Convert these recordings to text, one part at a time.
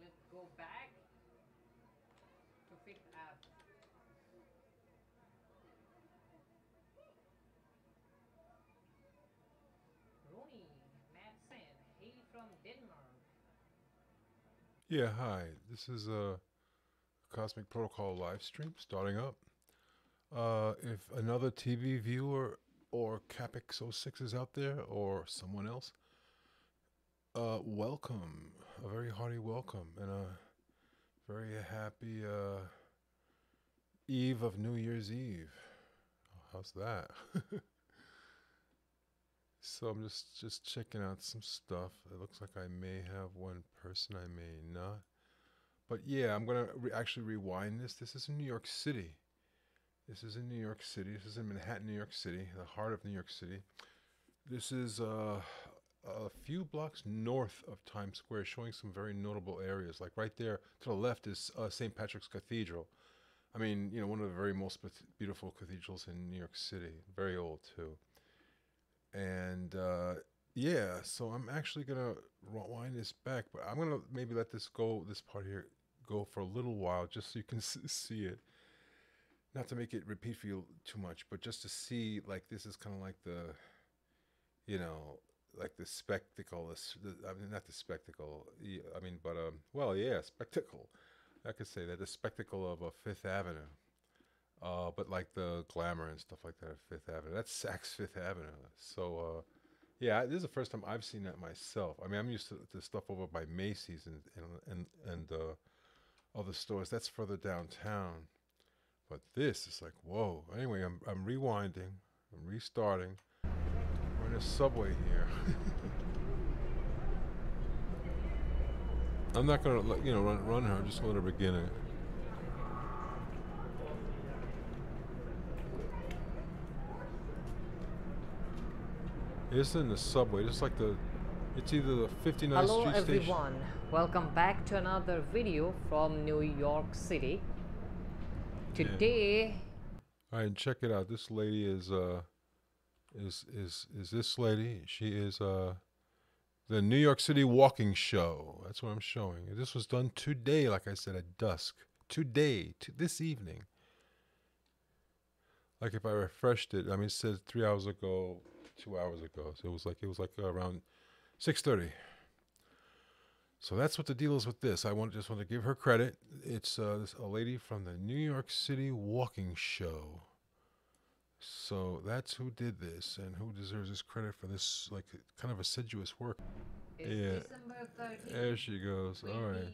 Let's go back to Fifth Ave. Rooney Madsen, hail from Denmark. Yeah, hi. This is a Cosmic Protocol live stream starting up. If another TV viewer or Capix06 is out there or someone else, welcome. A very hearty welcome and a very happy eve of New Year's Eve. How's that? So I'm just checking out some stuff. It looks like I may have one person, I may not. But yeah, I'm gonna actually rewind this. This is in New York City. This is in New York City. This is in Manhattan, New York City, the heart of New York City. This is a few blocks north of Times Square, showing some very notable areas. Like right there to the left is St. Patrick's Cathedral. I mean, you know, one of the very most beautiful cathedrals in New York City. Very old too. And yeah, so I'm actually gonna wind this back, but I'm gonna maybe let this go, this part here, go for a little while, just so you can see it. Not to make it repeat for you too much, but just to see, like, this is kind of like the, you know, like the spectacle. I mean, not the spectacle. I mean, but well, yeah, spectacle. I could say that the spectacle of Fifth Avenue. But like the glamour and stuff like that at Fifth Avenue. That's Saks Fifth Avenue. So yeah, this is the first time I've seen that myself. I mean, I'm used to stuff over by Macy's and other stores. That's further downtown. But this is like, whoa. Anyway, I'm rewinding. I'm restarting. We're in a subway here. I'm not gonna run her. I'm just gonna let her begin it. It's in the subway, just like it's either the 59th Hello Street station. everyone, welcome back to another video from New York City. Yeah. Today, All right, and check it out. This lady is this lady? She is the New York City walking show. That's what I'm showing. This was done today, like I said, at dusk. Today, this evening. Like if I refreshed it, I mean, it says 3 hours ago, 2 hours ago. So it was like around 6:30. So that's what the deal is with this. Just want to give her credit. It's a lady from the New York City walking show. So that's who did this and who deserves this credit for this, like, kind of assiduous work. is Yeah, December 13, there she goes. All right.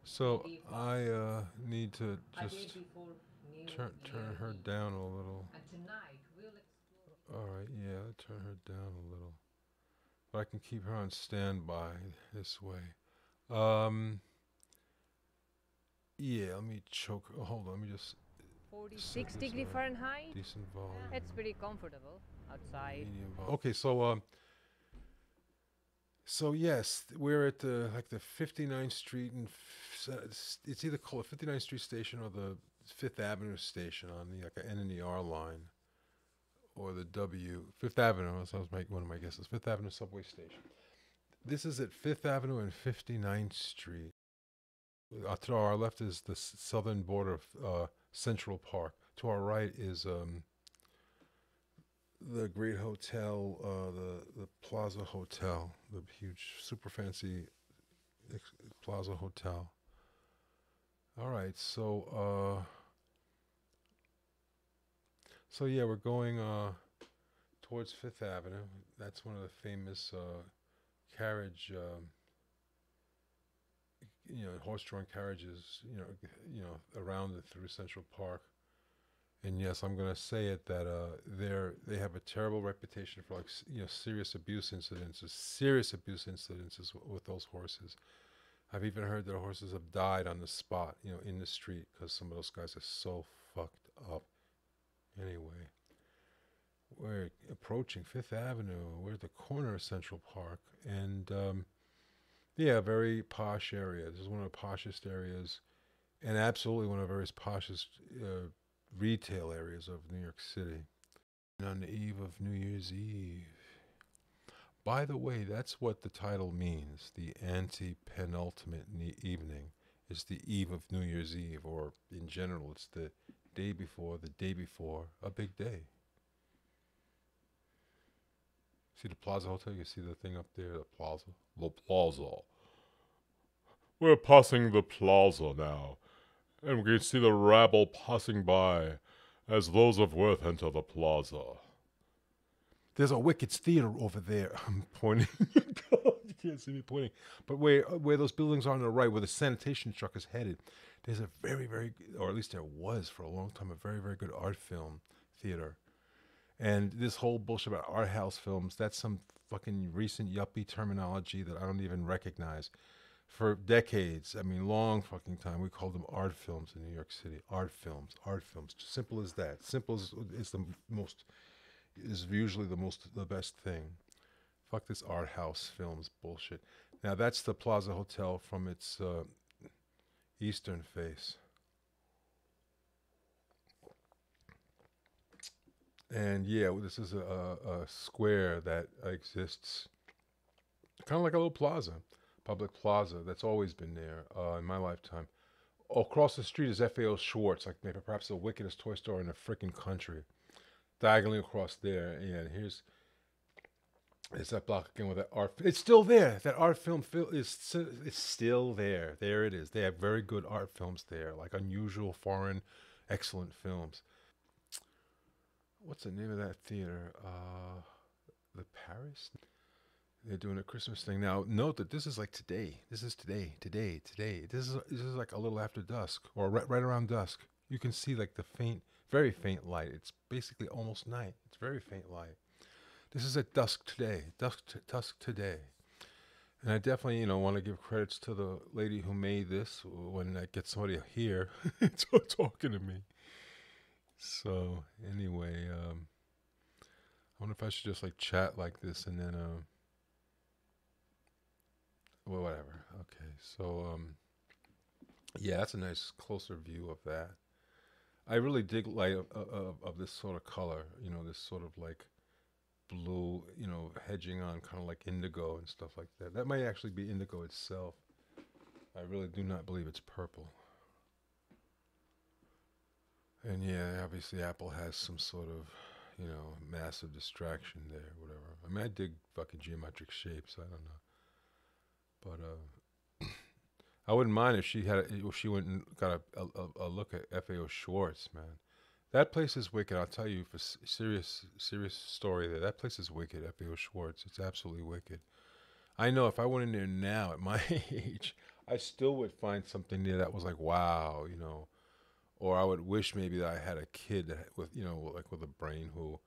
So 2025, I need to a day just before New turn Year her Eve. down a little. And tonight we'll explore the All right, yeah, turn her down a little. But I can keep her on standby this way. Yeah, let me choke. Oh, hold on, let me just 46 degree Fahrenheit. decent volume. It's pretty comfortable outside. Medium volume. Okay, so yes, we're at the 59th Street and it's either called 59th Street Station or the Fifth Avenue Station on the like N and the R line, or the Fifth Avenue. That was one of my guesses. Fifth Avenue subway station. This is at Fifth Avenue and 59th Street. To our left is the southern border of Central Park. To our right is the great hotel, the Plaza Hotel, the huge, super fancy Plaza Hotel. All right, so yeah, we're going towards Fifth Avenue. That's one of the famous carriage, horse-drawn carriages, around and through Central Park. And yes, I'm gonna say it that they have a terrible reputation for, like, serious abuse incidences with those horses. I've even heard that horses have died on the spot, in the street, because some of those guys are so fucked up. Anyway, we're approaching Fifth Avenue. We're at the corner of Central Park, and yeah, very posh area. This is one of the poshest areas, and absolutely one of the very poshest retail areas of New York City. And on the eve of New Year's Eve. By the way, that's what the title means. The antepenultimate evening. It's the eve of New Year's Eve, or in general, it's the day before a big day. See the Plaza Hotel? You see the thing up there, the plaza? The plaza. We're passing the plaza now, and we can see the rabble passing by as those of worth enter the plaza. There's a Wicked's Theater over there. I'm pointing. You can't see me pointing. But where those buildings are on the right, where the sanitation truck is headed, there's a very, very, or at least there was for a long time, a very, very good art film theater. And this whole bullshit about art house films, that's some fucking recent yuppie terminology that I don't even recognize. For decades, I mean, long fucking time, we called them art films in New York City. Art films, art films. Simple as that. Simple is the most, is usually the best thing. Fuck this art house films bullshit. Now that's the Plaza Hotel from its eastern face. And yeah, this is a square that exists kind of like a little plaza, public plaza that's always been there in my lifetime. Across the street is FAO Schwartz, like maybe perhaps the wickedest toy store in the freaking country. Diagonally across there, and here's that block again with that art. It's still there. That art film is it's still there. There it is. They have very good art films there, like unusual foreign, excellent films. What's the name of that theater? The Paris? They're doing a Christmas thing. Now, note that this is like today. This is today. This is like a little after dusk, or right around dusk. You can see like the faint, very faint light. It's basically almost night. It's very faint light. This is at dusk today. Dusk today. And I definitely, want to give credits to the lady who made this when I get somebody here talking to me. So anyway, I wonder if I should just like chat like this and then well, whatever. Okay, so yeah, that's a nice closer view of that. I really dig light of this sort of color, this sort of like blue, hedging on kind of like indigo and stuff like that. That might actually be indigo itself. I really do not believe it's purple. And yeah, obviously Apple has some sort of, massive distraction there, whatever. I mean, I dig fucking geometric shapes. I don't know, but I wouldn't mind if she went and got a look at FAO Schwartz, man. That place is wicked. I'll tell you, for serious story there. That place is wicked. FAO Schwartz. It's absolutely wicked. I know if I went in there now at my age, I still would find something there that was like, wow, Or I would wish maybe that I had a kid with, like with a brain who,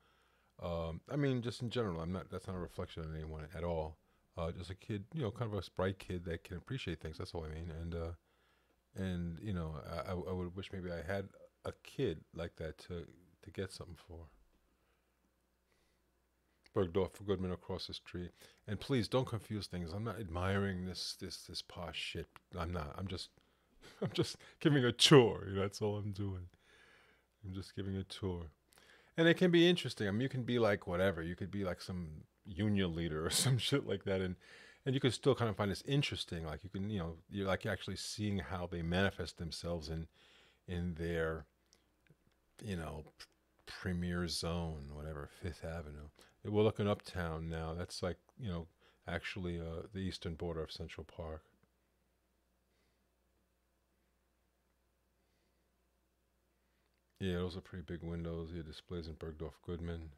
I mean, just in general, that's not a reflection on anyone at all. Just a kid, kind of a bright kid that can appreciate things. That's all I mean. And I would wish maybe I had a kid like that to get something for. Bergdorf Goodman across the street. And please don't confuse things. I'm not admiring this posh shit. I'm not. I'm just giving a tour. That's all I'm doing. I'm just giving a tour. And it can be interesting. I mean, you can be like whatever. You could be like some union leader or some shit like that. And you can still kind of find this interesting. Like you can, you're like actually seeing how they manifest themselves in their, premier zone, whatever, Fifth Avenue. We're looking uptown now. That's like, actually the eastern border of Central Park. Yeah, those are pretty big windows. Yeah, displays in Bergdorf Goodman.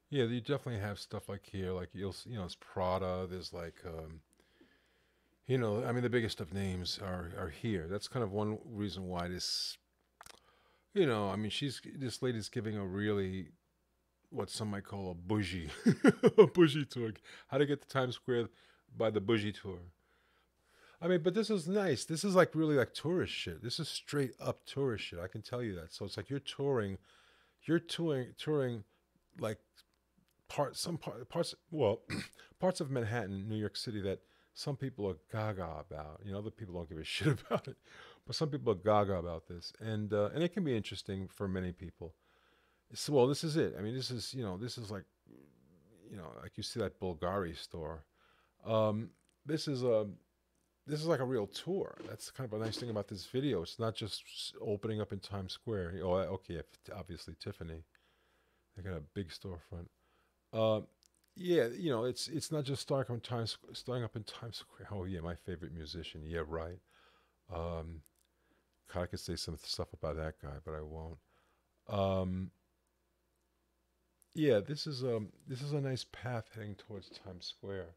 Yeah, you definitely have stuff like here, like it's Prada. There's like, I mean, the biggest of names are here. That's kind of one reason why this, I mean, this lady's giving a really, what some might call a bougie, a bougie tour. How to get to Times Square by the bougie tour. I mean, but this is nice. This is like really like tourist shit. This is straight up tourist shit. I can tell you that. So it's like you're touring like parts of Manhattan, New York City that some people are gaga about. Other people don't give a shit about it, but some people are gaga about this, and it can be interesting for many people. So, well, this is it. I mean, this is like, you know, like you see that Bulgari store. Um, this is a this is like a real tour. That's kind of a nice thing about this video. It's not just opening up in Times Square. Oh, okay, obviously Tiffany. They got a big storefront. Uh, yeah, you know, it's not just starting up in Times Square. Oh yeah, my favorite musician. Yeah, right. Um, I could say some stuff about that guy, but I won't. Um, yeah, this is a nice path heading towards Times Square.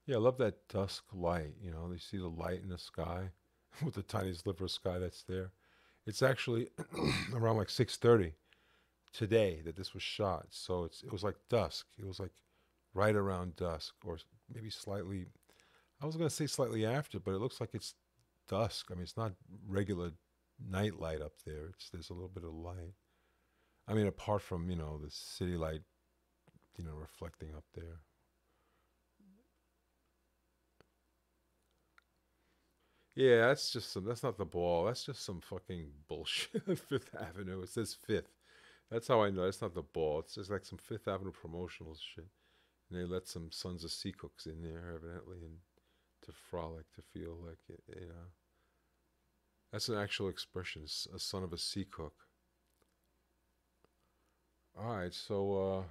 Yeah, I love that dusk light. You know, you see the light in the sky with the tiny sliver of sky that's there. It's actually around like 6:30 today that this was shot. So it was like dusk. It was like right around dusk, or maybe slightly. I was gonna say slightly after, but it looks like it's dusk. I mean, it's not regular night light up there. There's a little bit of light. I mean, apart from the city light, reflecting up there. Yeah, that's just some. That's not the ball. That's just some fucking bullshit. Fifth Avenue. It says Fifth. That's how I know. That's not the ball. It's just like some Fifth Avenue promotional shit. And they let some sons of sea cooks in there, evidently, and to frolic, to feel like it. That's an actual expression. A son of a sea cook. All right, so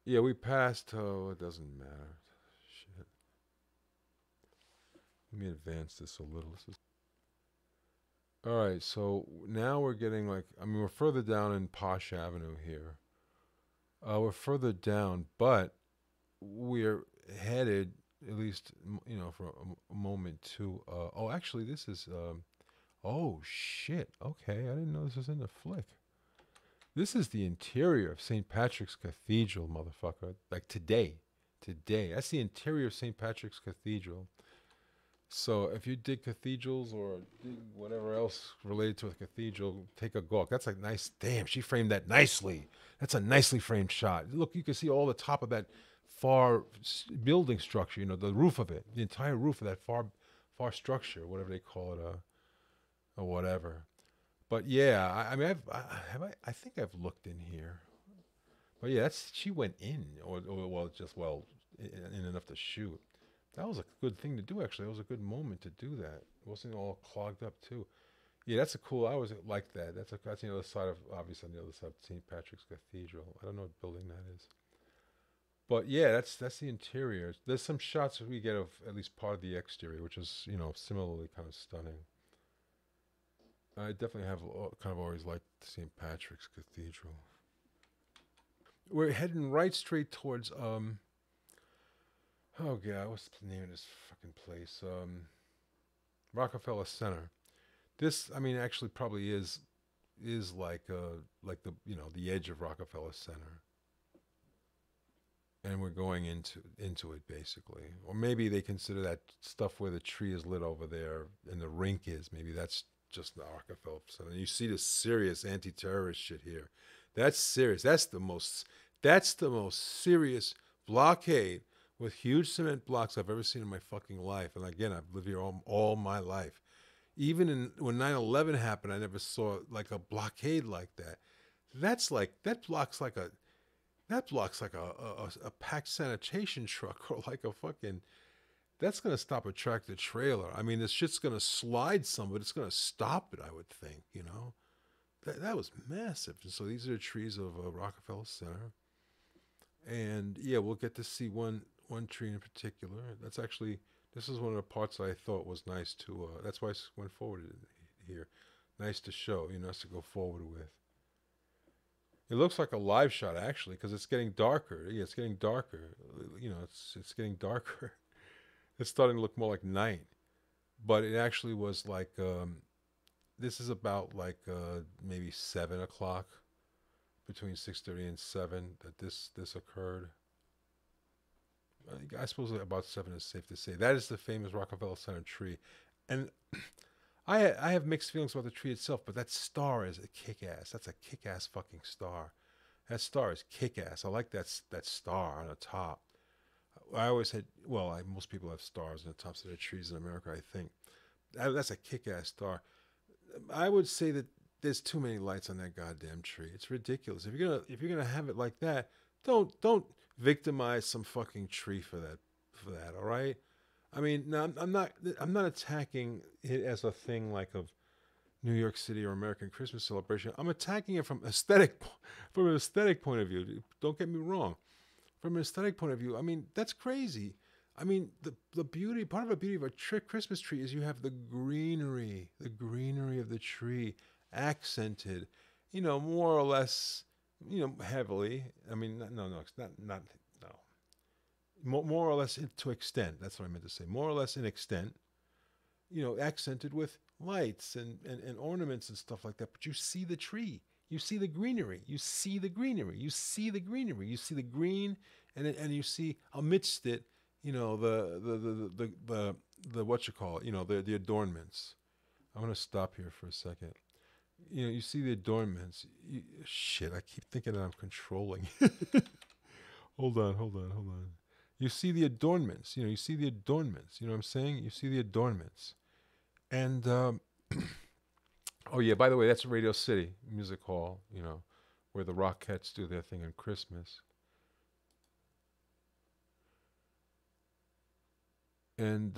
yeah, we passed. Oh, it doesn't matter. Shit. Let me advance this a little. All right, so now we're getting like, I mean, we're further down in Posh Avenue here. We're further down, but we're headed, at least, for a moment to, oh, actually, this is, oh, shit. Okay, I didn't know this was in the flick. This is the interior of St. Patrick's Cathedral, motherfucker. Like today. Today. That's the interior of St. Patrick's Cathedral. So if you dig cathedrals or dig whatever else related to a cathedral, take a gawk. That's like nice. Damn, she framed that nicely. That's a nicely framed shot. Look, you can see all the top of that far building structure. The roof of it, the entire roof of that far structure, whatever they call it, or whatever. But yeah, I mean, I think I've looked in here. But yeah, she went in, or in enough to shoot. That was a good thing to do, actually. That was a good moment to do that. It wasn't all clogged up, too. Yeah, that's a cool. I always like that. That's the other side of, obviously, on the other side of St. Patrick's Cathedral. I don't know what building that is. But yeah, that's the interior. There's some shots that we get of at least part of the exterior, which is, similarly kind of stunning. I definitely have kind of always liked St. Patrick's Cathedral. We're heading right straight towards, oh god, what's the name of this fucking place? Rockefeller Center. This, I mean, actually probably is like the the edge of Rockefeller Center, and we're going into it basically, or maybe they consider that stuff where the tree is lit over there and the rink is. Maybe that's just the Rockefeller Center. And you see the serious anti-terrorist shit here. That's serious. That's the most serious blockade with huge cement blocks I've ever seen in my fucking life. And again, I've lived here all my life. Even when 9/11 happened, I never saw like a blockade like that. That blocks like a packed sanitation truck, or like a fucking. That's gonna stop a tractor trailer. I mean, this shit's gonna slide some, but it's gonna stop it. I would think. That was massive. And so these are the trees of Rockefeller Center, and yeah, we'll get to see one tree in particular. This is one of the parts I thought was nice to. That's why I went forward here. Nice to show, nice to go forward with. It looks like a live shot actually, because it's getting darker. Yeah, it's getting darker. It's getting darker. It's starting to look more like night, but it actually was like. This is about like maybe 7 o'clock, between 6:30 and 7 that this occurred. I suppose about 7 is safe to say. That is the famous Rockefeller Center tree. And I have mixed feelings about the tree itself, but that star is a kick-ass. That's a kick-ass fucking star. That star is kick-ass. I like that star on the top. I always had, most people have stars on the tops of their trees in America, I think. That's a kick-ass star. I would say that there's too many lights on that goddamn tree. It's ridiculous. If you're gonna have it like that, don't victimize some fucking tree for that. All right. I mean, no, I'm not attacking it as a thing like of New York City or American Christmas celebration. I'm attacking it from an aesthetic point of view. Don't get me wrong. From an aesthetic point of view, I mean, that's crazy. I mean, the beauty, part of the beauty of a Christmas tree is you have the greenery of the tree accented, more or less, heavily. I mean, no, it's not, no. More or less to extent. That's what I meant to say. More or less in extent, accented with lights and ornaments and stuff like that. But you see the tree. You see the greenery. You see the greenery. You see the greenery. You see the green, and you see amidst it, the what you call it, the adornments. I'm gonna stop here for a second. You see the adornments. Shit, I keep thinking that I'm controlling. Hold on. You see the adornments. You see the adornments. You know what I'm saying? You see the adornments, and oh yeah. By the way, that's Radio City Music Hall. Where the Rockettes do their thing on Christmas. And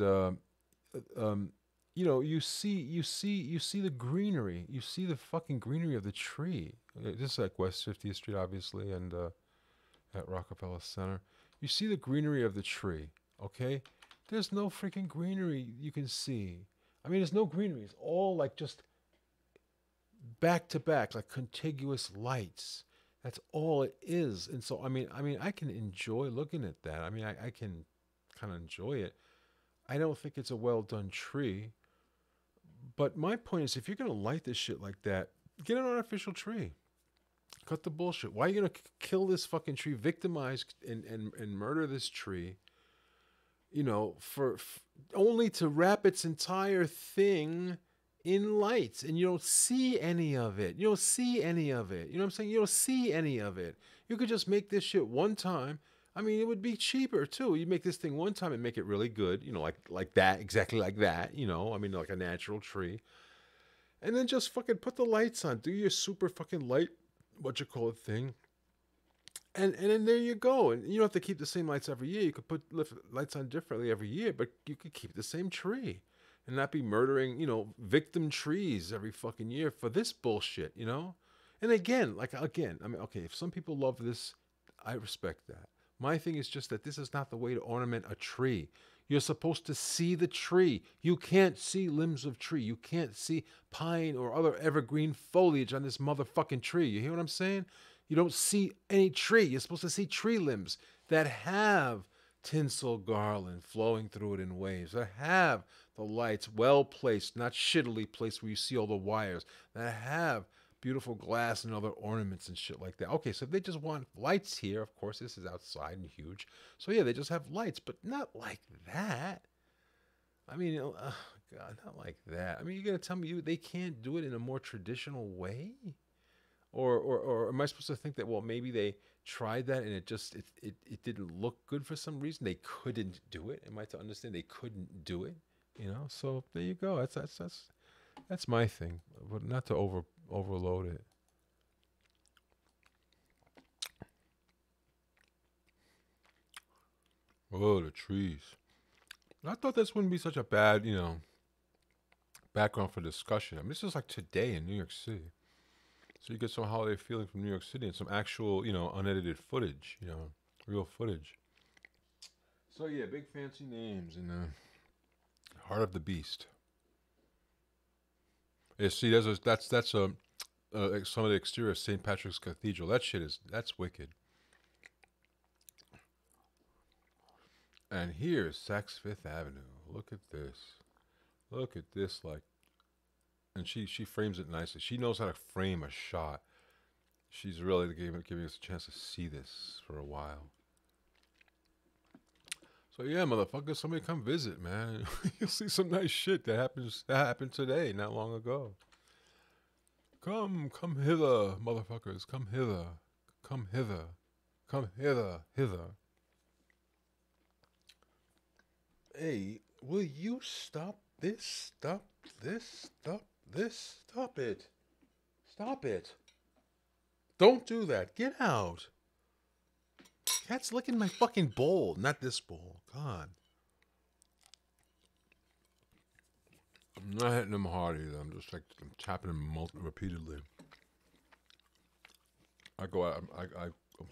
you see the greenery. You see the fucking greenery of the tree. This is like West 50th Street, obviously, and at Rockefeller Center. You see the greenery of the tree. Okay, there's no freaking greenery you can see. I mean, there's no greenery. It's all like just back to back, like contiguous lights. That's all it is. And so, I mean, I can enjoy looking at that. I mean, I can kind of enjoy it. I don't think it's a well done tree. But my point is, if you're going to light this shit like that, get an artificial tree. Cut the bullshit. Why are you going to kill this fucking tree, victimize and murder this tree, for only to wrap its entire thing in lights, and you don't see any of it. You don't see any of it. You know what I'm saying? You don't see any of it. You could just make this shit one time. I mean, it would be cheaper too. You make this thing one time and make it really good, like that, exactly like that, I mean, like a natural tree. And then just fucking put the lights on. Do your super fucking light, thing. And then there you go. And you don't have to keep the same lights every year. You could put lights on differently every year, but you could keep the same tree and not be murdering, victim trees every fucking year for this bullshit, And again, I mean, okay, if some people love this, I respect that. My thing is just that this is not the way to ornament a tree. You're supposed to see the tree. You can't see limbs of tree. You can't see pine or other evergreen foliage on this motherfucking tree. You hear what I'm saying? You don't see any tree. You're supposed to see tree limbs that have tinsel garland flowing through it in waves, that have the lights well placed, not shittily placed where you see all the wires, that have beautiful glass and other ornaments and shit like that. Okay, so if they just want lights here, of course, this is outside and huge. So yeah, they just have lights, but not like that. I mean, oh God, not like that. I mean, you're gonna tell me they can't do it in a more traditional way? Or am I supposed to think that, well, maybe they tried that and it didn't look good for some reason? They couldn't do it. Am I to understand they couldn't do it? So there you go. That's my thing, but not to overload it. Oh, the trees. I thought this wouldn't be such a bad, background for discussion. I mean, this is like today in New York City. So you get some holiday feeling from New York City and some actual, unedited footage, real footage. So yeah, big fancy names in the Heart of the Beast. Yeah, see, that's some of the exterior of St. Patrick's Cathedral. That's wicked. And here's Saks Fifth Avenue. Look at this, like, and she frames it nicely. She knows how to frame a shot. She's really giving us a chance to see this for a while. So yeah, motherfucker, somebody come visit, man. You'll see some nice shit that happened today, not long ago. Come hither, motherfuckers. Come hither. Hey, will you stop this? Stop this? Stop this? Stop it. Stop it. Don't do that. Get out. Cat's licking my fucking bowl, not this bowl. God. I'm not hitting them hard either. I'm just like I'm tapping them repeatedly. I go out.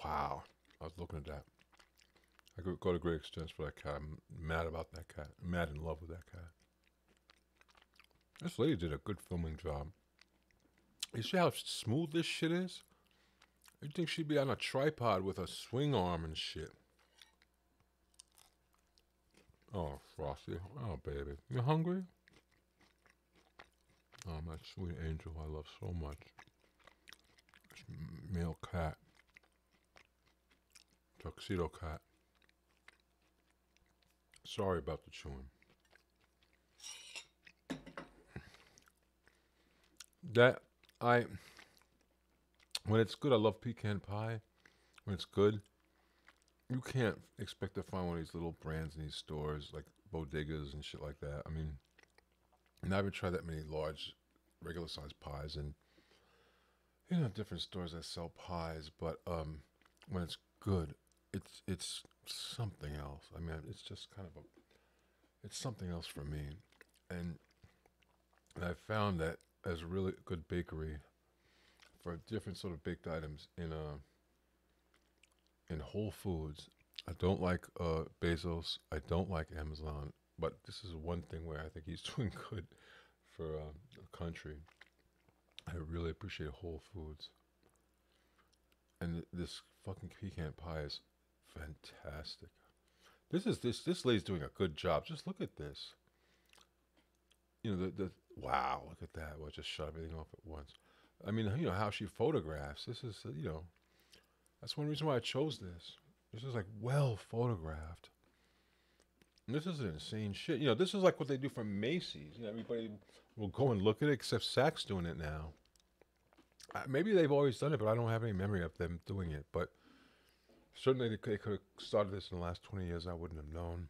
Wow. I was looking at that. I go to great extents for that cat. I'm mad about that cat. I'm mad in love with that cat. This lady did a good filming job. You see how smooth this shit is? You'd think she'd be on a tripod with a swing arm and shit. Oh, Frosty. Oh, baby. You hungry? Oh, my sweet angel I love so much. This male cat. Tuxedo cat. Sorry about the chewing. When it's good, I love pecan pie. When it's good, you can't expect to find one of these little brands in these stores, like bodegas and shit like that. I mean, I haven't tried that many large, regular sized pies in, different stores that sell pies, but when it's good, it's something else. I mean, it's just kind of it's something else for me. And I found that as a really good bakery for different sort of baked items in Whole Foods. I don't like Bezos. I don't like Amazon. But this is one thing where I think he's doing good for the country. I really appreciate Whole Foods. And this fucking pecan pie is fantastic. This lady's doing a good job. Just look at this. Wow, look at that. Well, just shut everything off at once. I mean, how she photographs. This is, that's one reason why I chose this. This is like well photographed. And this is insane shit. This is like what they do for Macy's. Everybody will go and look at it, except Saks doing it now. Maybe they've always done it, but I don't have any memory of them doing it. But certainly they could have started this in the last 20 years. I wouldn't have known.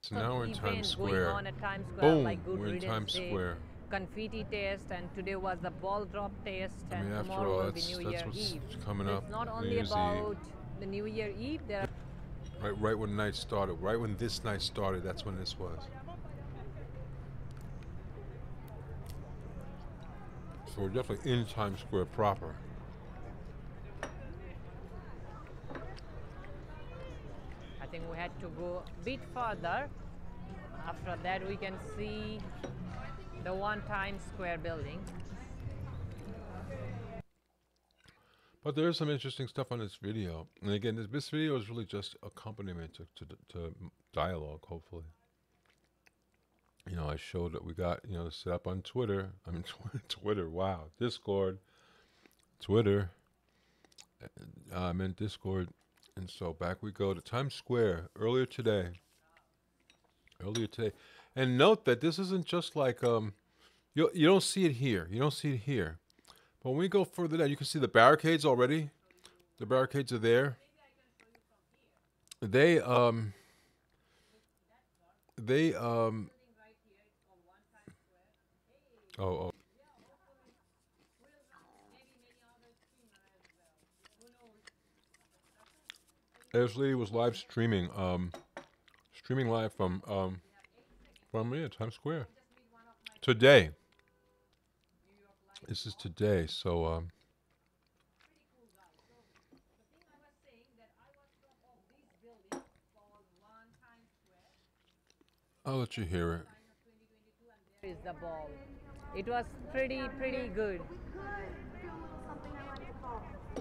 So now we're in Times Square. On at Times Square, Boom, like Good we're in Riddance Times Day, Square. confetti taste, and today was the ball drop taste, I mean, and after tomorrow all, will be that's New Year what's Eve. coming So up. it's not New only Year's about the New Year Eve, there are Right when night started. Right when this night started, that's when this was. So we're definitely in Times Square proper. I think we had to go a bit further. After that, we can see the One Times Square building. But there's some interesting stuff on this video. And again, this video is really just accompaniment to dialogue, hopefully. I showed that we got, set up on Twitter. I mean, Twitter, wow. Discord, Twitter. I meant Discord. And so back we go to Times Square earlier today. And note that this isn't just like, you don't see it here. You don't see it here. But when we go further down, you can see the barricades already. The barricades are there. Oh. This lady was live streaming, streaming live from Times Square today. This is today, so I'll let you hear it. Here is the ball. It was pretty good.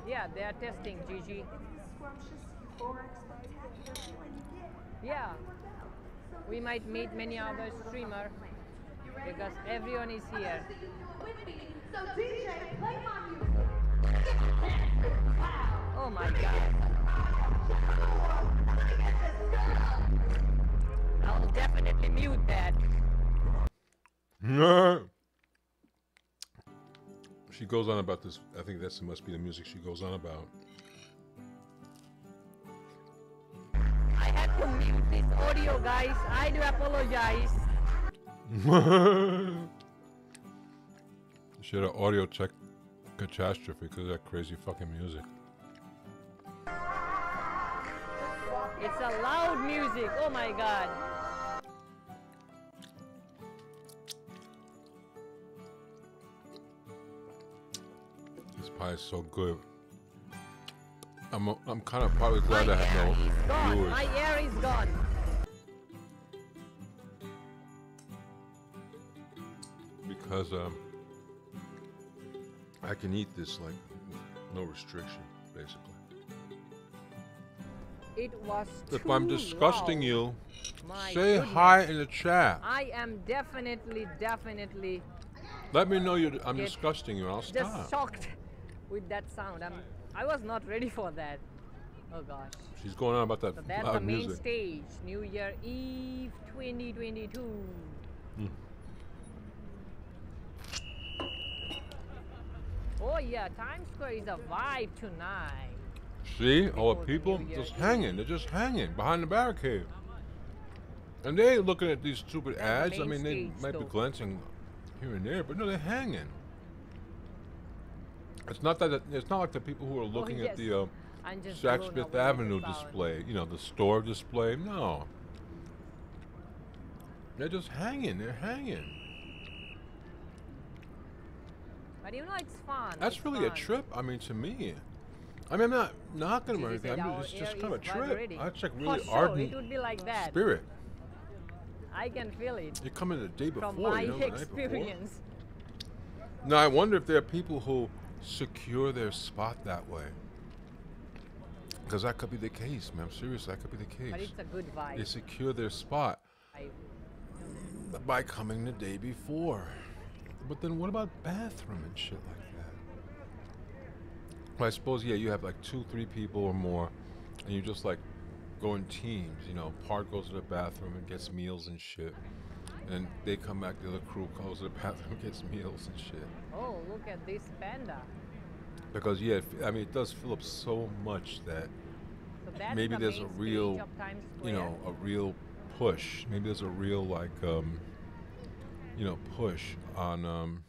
Yeah, they are testing, Gigi. Yeah, we might meet many other streamers because everyone is here. So DJ, play my music. Oh my god. I'll definitely mute that. She goes on about this. I think that must be the music she goes on about. I had to mute this audio, guys. I do apologize. She had an audio tech catastrophe because of that crazy fucking music. It's a loud music. Oh my god. This pie is so good. I'm kind of probably glad I My had air is no gone. viewers My air is gone. because I can eat this like no restriction, basically. It was If too I'm disgusting loud. you, My say goodness. hi in the chat. I am definitely Let me know I'm Get disgusting you and I'll just stop. shocked with that sound. I was not ready for that. Oh gosh. She's going on about that So that's the loud main music. stage. New Year Eve 2022. Mm. Oh yeah, Times Square is a vibe tonight. See, all the Before the people New Year just Eve. hanging. They're just hanging behind the barricade. And they ain't looking at these stupid That's the ads. I main mean, they stage, might be though. glancing here and there, but no, they're hanging. It's not like the people who are looking at yes. the I'm just Saks blown Fifth away with the Avenue sound. display, you know, the store display. No. They're just hanging. They're hanging. But you know, it's fun. That's it's really a fun. trip. I mean, to me. I mean, I'm not knocking them or Jesus anything. said our It's just air kind of a is trip. vibrating. That's like For really sure, ardent it would be like that. spirit. I can feel it You come in the day before, from my you know, the night before. experience. Now, I wonder if there are people who secure their spot that way. Because that could be the case, man. Seriously, that could be the But case. it's a good They vibe. secure their spot by coming the day before. But then what about bathroom and shit like that? Well, I suppose, yeah, you have like 2-3 people or more, and you just like go in teams. You know, part goes to the bathroom and gets meals and shit. And they come back, the other crew goes to the bathroom and gets meals and shit. Oh, look at this panda. Because, yeah, I mean, it does fill up so much that So that's maybe the there's main a real, stage of Times you know, Square. a real push. Maybe there's a real, like, you know, push on,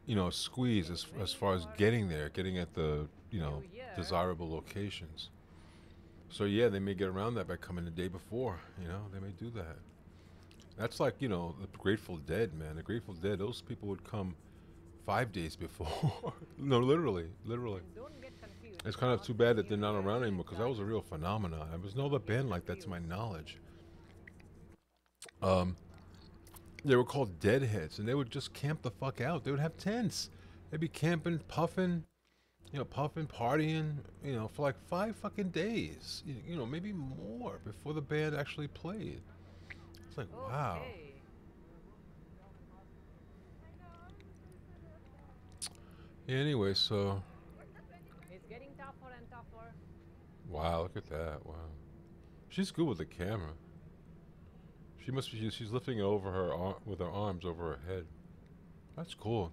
you know, squeeze as far as getting there, getting at the, you know, desirable locations. So yeah, they may get around that by coming the day before. You know, they may do that. That's like, you know, the Grateful Dead, man. The Grateful Dead, those people would come 5 days before. No, literally. Don't get confused. It's kind of too bad that they're not around anymore because that was a real phenomenon. There was no other band like that to my knowledge. They were called Deadheads, and they would just camp the fuck out. They would have tents. They'd be camping, puffing, partying, you know, for like 5 fucking days. You know, maybe more before the band actually played. It's like, wow. Okay. Yeah, anyway, so, It's getting tougher and tougher. wow, look at that. Wow. She's good with the camera. She must be, she's lifting it over her with her arms over her head. That's cool.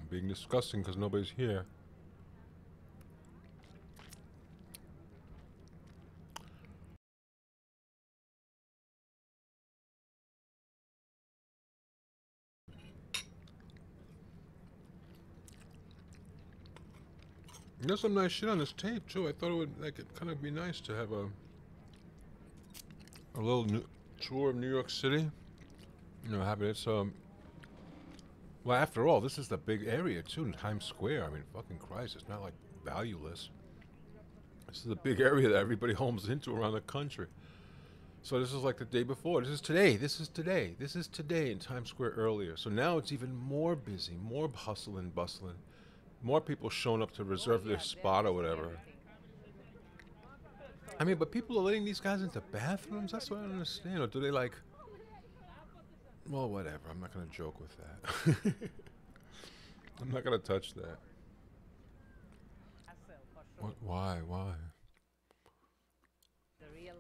I'm being disgusting because nobody's here. There's some nice shit on this tape too. I thought it would like it kind of be nice to have a little tour of New York City. You know, have it. It's well, after all, this is the big area too, in Times Square. I mean, fucking Christ, it's not like valueless. This is a big area that everybody homes into around the country. So this is like the day before. This is today. This is today. This is today in Times Square earlier. So now it's even more busy, more hustle and bustling. More people showing up to reserve their spot or whatever. I mean, but people are letting these guys into bathrooms? That's what I don't understand. Or do they like... Well, whatever. I'm not going to joke with that. I'm not going to touch that. What? Why? Why? The real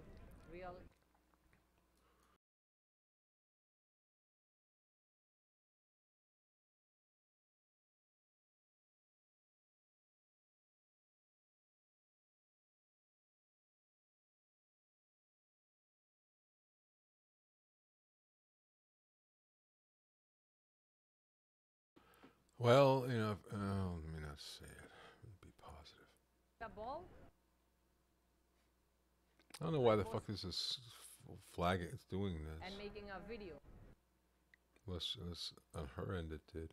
Well, you know, let me not say it. Let me be positive. The ball? I don't know why the fuck this is flag it's doing this. And making a video. Unless on her end it did.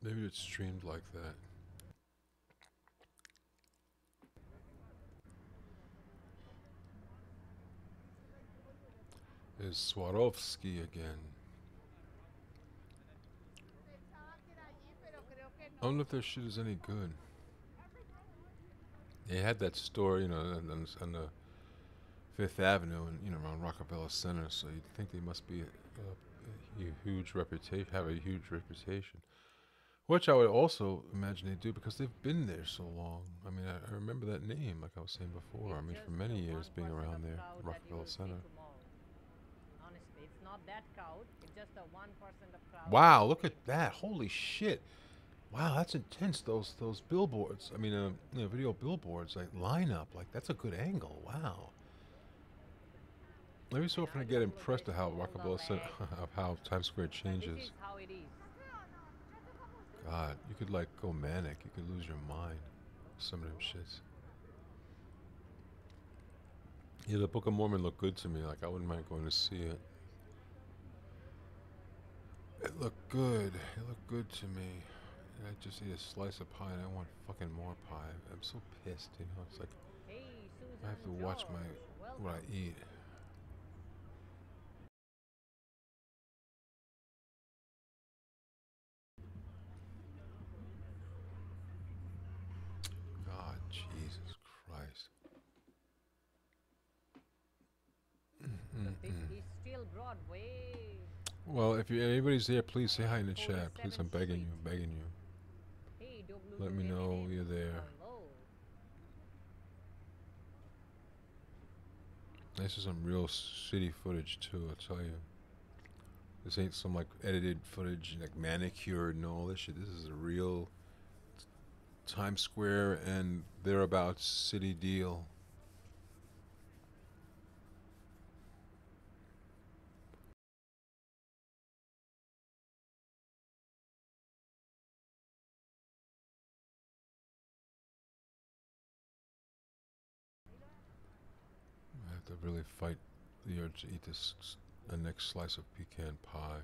Maybe it's streamed like that. There's Swarovski again. I don't know if their shit is any good. They had that store, you know, on the Fifth Avenue, and you know, around Rockefeller Center. So you'd think they must be a huge reputation, have a huge reputation. Which I would also imagine they do because they've been there so long. I mean, I remember that name, like I was saying before. I mean, for many years being around there, Rockefeller Center. Honestly, it's not that crowd. It's just the 1% of crowd. Wow, look at that! Holy shit! Wow, that's intense. Those billboards. I mean, you know, video billboards like line up. Like that's a good angle. Wow. Every so often I get impressed at how Rockefeller Center, of how Times Square changes. This is how it is. God, you could like go manic. You could lose your mind. Some of them shits. Yeah, the Book of Mormon looked good to me. Like I wouldn't mind going to see it. It looked good. It looked good to me. I just ate a slice of pie and I want fucking more pie. I'm so pissed, you know. It's like Hey, Susan I have to watch what I eat. God, Jesus Christ. This is still Broadway. Well, if anybody's there, please say hi in the chat. Please, I'm begging you, begging you. Hey, Let me know you're there. Hello. This is some real city footage too, I'll tell you. This ain't some like edited footage, like manicured and all this shit. This is a real Times Square and thereabouts city deal. I have to really fight the urge to eat the next slice of pecan pie.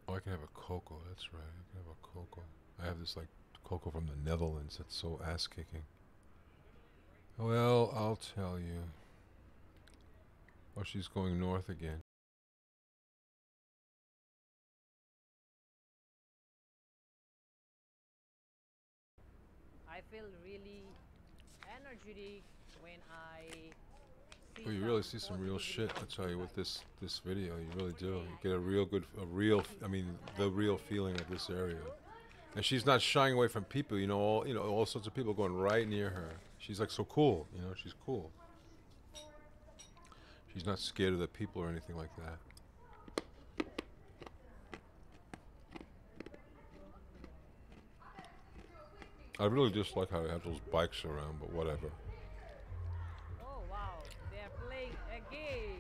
Oh, I can have a cocoa. That's right. I can have a cocoa. I have this like cocoa from the Netherlands. That's so ass kicking. Well, I'll tell you. Oh, she's going north again. I feel really energetic when I see Oh, you really see some real shit. I tell you, with this video, you really do. You get a the real feeling of this area. And she's not shying away from people. All sorts of people going right near her. She's like so cool. You know, she's cool. She's not scared of the people or anything like that. I really just like how they have those bikes around, but whatever. Oh wow, they're playing again.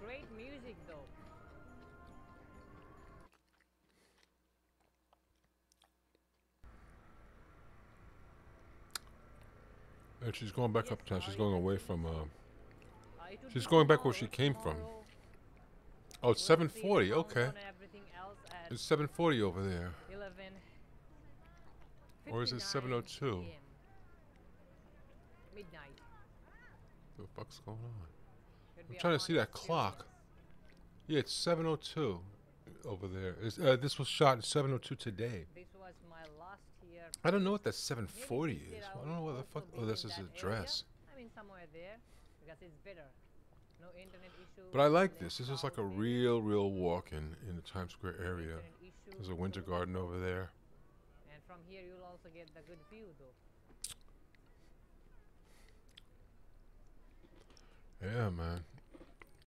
Great music though. And she's going back uptown. She's going away from. It would She's be going back where she tomorrow. came from. Tomorrow Oh, it's we'll see 7:40. the Okay, countdown and everything else at it's 7:40 over there. 11. Or is it 7:02? Midnight. What the fuck's going on? Should I'm be a trying to see fun that clock. Yeah, it's 7:02 over there. This was shot at 7:02 today. This was my last year. I don't know what that 7:40 Maybe is. sit I don't know what the out, fuck. also Oh, be this in is that a dress. area. I mean somewhere there because it's better. No internet issue. But I like less this. This is like a crowd, real walk in the Times Square area. internet issue, There's a winter so- garden over there. And from from here you'll also get the good view though. Yeah, man.